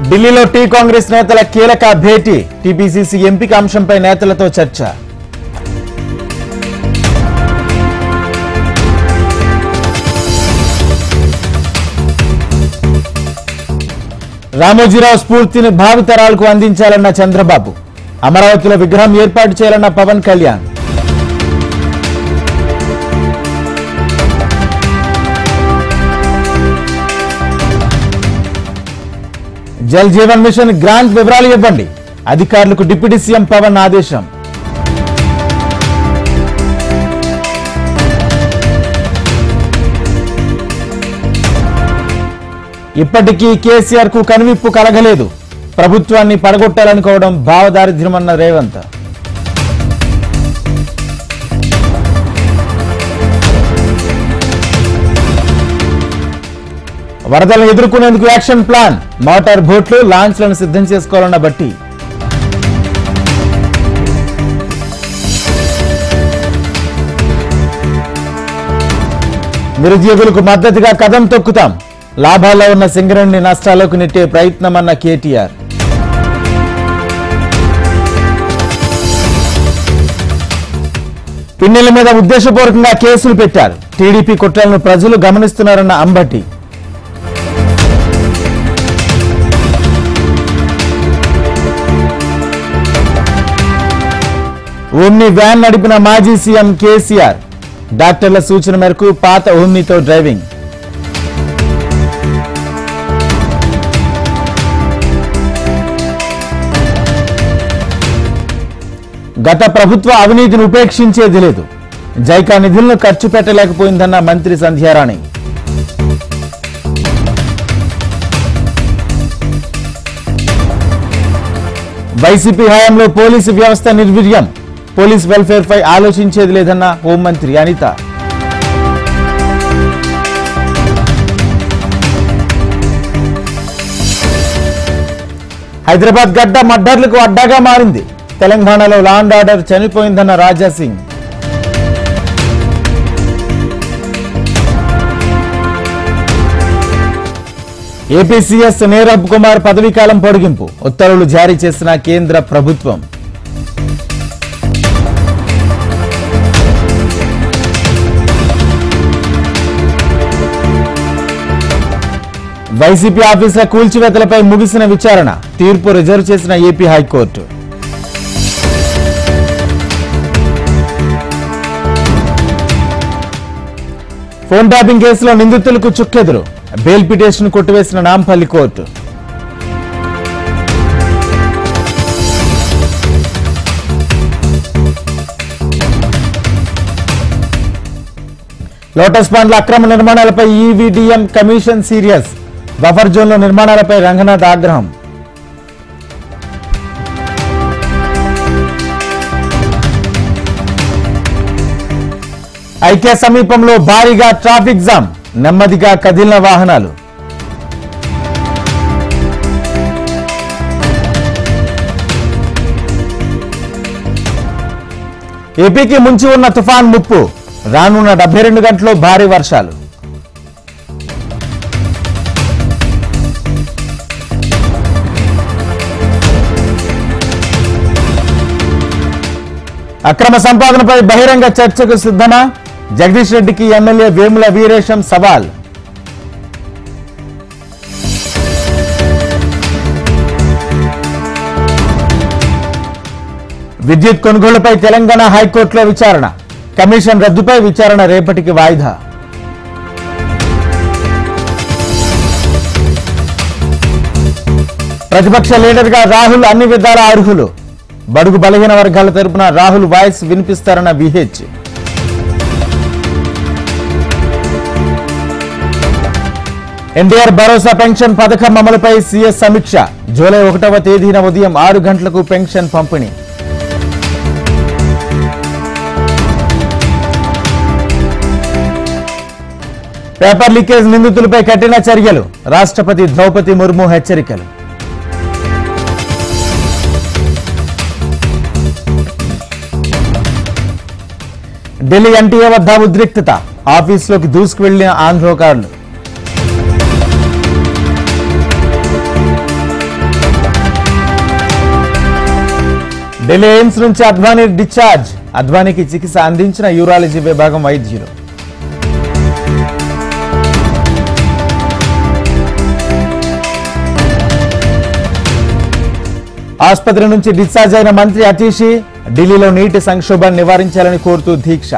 ఢిల్లీలో టీ కాంగ్రెస్ నేతల కీలక భేటీ, టీపీసీసీ ఎంపిక అంశంపై నేతలతో చర్చ. రామోజీరావు స్ఫూర్తిని భావితరాలకు అందించాలన్న చంద్రబాబు, అమరావతిలో విగ్రహం ఏర్పాటు చేయాలన్న పవన్ కళ్యాణ్. జల్ జీవన్ మిషన్ గ్రాంట్ వివరాలు ఇవ్వండి, అధికారులకు డిప్యూటీ సీఎం పవన్ ఆదేశం. ఇప్పటికీ కేసీఆర్ కు కనువిప్పు కలగలేదు, ప్రభుత్వాన్ని పడగొట్టాలనుకోవడం భావదారిద్ర్యమన్న రేవంత్. వరదలను ఎదుర్కొనేందుకు యాక్షన్ ప్లాన్, మోటార్ బోట్లు లాంచ్లను సిద్ధం చేసుకోవాలన్న బట్టి. నిరుద్యోగులకు మద్దతుగా కదం తొక్కుతాం, లాభాల్లో ఉన్న సింగరేణిని నష్టాల్లోకి నెట్టే ప్రయత్నమన్న కేటీఆర్. పిన్నెల మీద ఉద్దేశపూర్వకంగా కేసులు పెట్టారు, టీడీపీ కుట్రలను ప్రజలు గమనిస్తున్నారన్న అంబటి. ఓమ్ని వ్యాన్ నడిపిన మాజీ సీఎం కేసీఆర్, డాక్టర్ల సూచన మేరకు పాత ఓమ్నితో డ్రైవింగ్. గత ప్రభుత్వ అవినీతిని ఉపేక్షించేది లేదు, జైకా నిధులను ఖర్చు పెట్టలేకపోయిందన్న మంత్రి సంధ్యారాణి. వైసీపీ హయాంలో పోలీసు వ్యవస్థ నిర్వీర్యం, పోలీస్ వెల్ఫేర్ పై ఆలోచించేది లేదన్న హోంమంత్రి అనిత. హైదరాబాద్ గడ్డ మర్డర్లకు అడ్డాగా మారింది, తెలంగాణలో లా అండ్ ఆర్డర్ చనిపోయిందన్న రాజాసింగ్. ఏపీసీఎస్ నీరబ్ కుమార్ పదవీకాలం పొడిగింపు, ఉత్తర్వులు జారీ చేసిన కేంద్ర ప్రభుత్వం. వైసీపీ ఆఫీసుల కూల్చివేతలపై ముగిసిన విచారణ, తీర్పు రిజర్వ్ చేసిన ఏపీ హైకోర్టు. ఫోన్ ట్యాపింగ్ కేసులో నిందితులకు చుక్కెదురు, బెయిల్ పిటిషన్ కొట్టివేసిన నాంపల్లి కోర్టు. లోటస్ పాండ్ల అక్రమ నిర్మాణాలపై ఈవీడీఎం కమిషన్ సీరియస్, బఫర్ జోన్లో నిర్మాణాలపై రంగనాథ్ ఆగ్రహం. ఐక్య సమీపంలో భారీగా ట్రాఫిక్ జామ్, నెమ్మదిగా కదిలిన వాహనాలు. ఏపీకి ముంచి ఉన్న తుఫాన్ ముప్పు, రానున్న 72 గంటల్లో భారీ వర్షాలు. అక్రమ సంపాదనపై బహిరంగ చర్చకు సిద్ధమా, జగదీష్ రెడ్డికి ఎమ్మెల్యే వేముల వీరేశం సవాల్. విద్యుత్ కొనుగోలుపై తెలంగాణ హైకోర్టులో విచారణ, కమిషన్ రద్దుపై విచారణ రేపటికి వాయిదా. ప్రతిపక్ష లీడర్గా రాహుల్ అన్ని విధాల అర్హులు, బడుగు బలహీన వర్గాల తరపున రాహుల్ వాయిస్ వినిపిస్తారన్న విహెచ్. ఎన్టీఆర్ భరోసా పెన్షన్ పథకం అమలుపై సీఎస్ సమీక్ష, జూలై 1వ తేదీన ఉదయం 6 గంటలకు పెన్షన్ పంపిణీ. పేపర్ లీకేజ్ నిందితులపై కఠిన చర్యలు, రాష్ట్రపతి ద్రౌపది ముర్ము హెచ్చరికలు. ఢిల్లీ ఎన్టీఏ వద్ద ఉద్రిక్తత, ఆఫీసులోకి దూసుకువెళ్లిన ఆందోళనకారులు. ఢిల్లీ ఎయిమ్స్ నుంచి అద్వానీ డిశ్చార్జ్. అద్వానీకి చికిత్స అందించిన యూరాలజీ విభాగం వైద్యులు. ఆసుపత్రి నుంచి డిశ్చార్జ్ అయిన మంత్రి అతీషి. ఢిల్లీలో నీటి సంక్షోభాన్ని నివారించాలని కోరుతూ దీక్ష.